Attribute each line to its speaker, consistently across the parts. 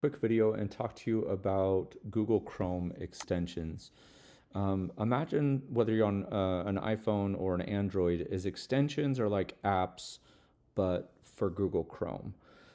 Speaker 1: Quick video and talk to you about Google Chrome extensions. Imagine whether you're on an iPhone or an Android, is extensions are like apps, but for Google Chrome.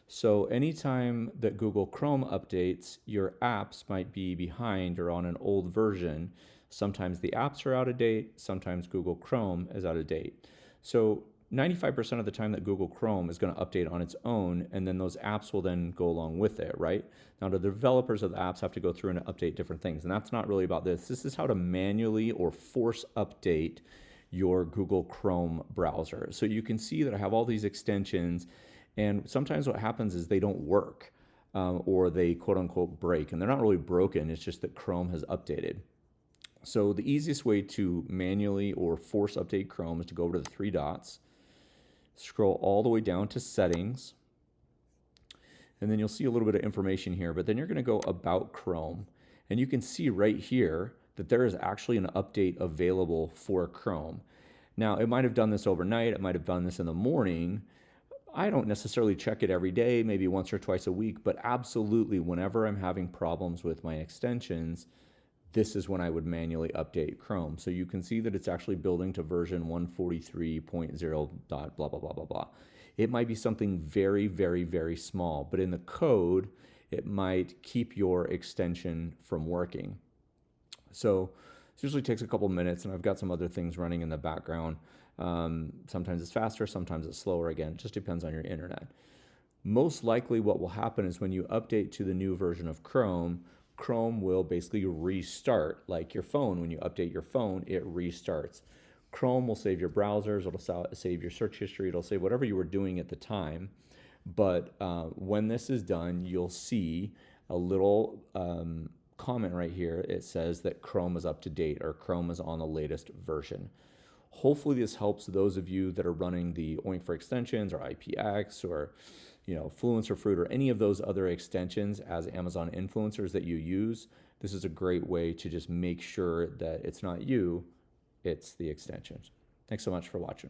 Speaker 1: So anytime that Google Chrome updates, your apps might be behind or on an old version. Sometimes the apps are out of date, sometimes Google Chrome is out of date. So 95% of the time that Google Chrome is going to update on its own, and then those apps will then go along with it, right? Now, the developers of the apps have to go through and update different things, and that's not really about this. This is how to manually or force update your Google Chrome browser. So you can see that I have all these extensions, and sometimes what happens is they don't work, or they quote unquote break, and they're not really broken, it's just that Chrome has updated. So the easiest way to manually or force update Chrome is to go over to the three dots, scroll all the way down to settings, and then you'll see a little bit of information here, but then you're going to go about Chrome, and you can see right here that there is actually an update available for Chrome. Now, it might have done this overnight, it might have done this in the morning. I don't necessarily check it every day, maybe once or twice a week, but absolutely whenever I'm having problems with my extensions, this is when I would manually update Chrome. So you can see that it's actually building to version 143.0 dot blah, blah, blah, blah, blah. It might be something very, very, very small, but in the code, it might keep your extension from working. So it usually takes a couple minutes, and I've got some other things running in the background. Sometimes it's faster, sometimes it's slower. Again, it just depends on your internet. Most likely what will happen is when you update to the new version of Chrome, Chrome will basically restart, like your phone. When you update your phone, it restarts. Chrome will save your browsers, it'll save your search history, it'll save whatever you were doing at the time. But when this is done, you'll see a little comment right here. It says that Chrome is up to date, or Chrome is on the latest version. Hopefully this helps those of you that are running the OINK for extensions or IPX or Fluencer Fruit or any of those other extensions as Amazon influencers that you use. This is a great way to just make sure that it's not you, it's the extensions. Thanks so much for watching.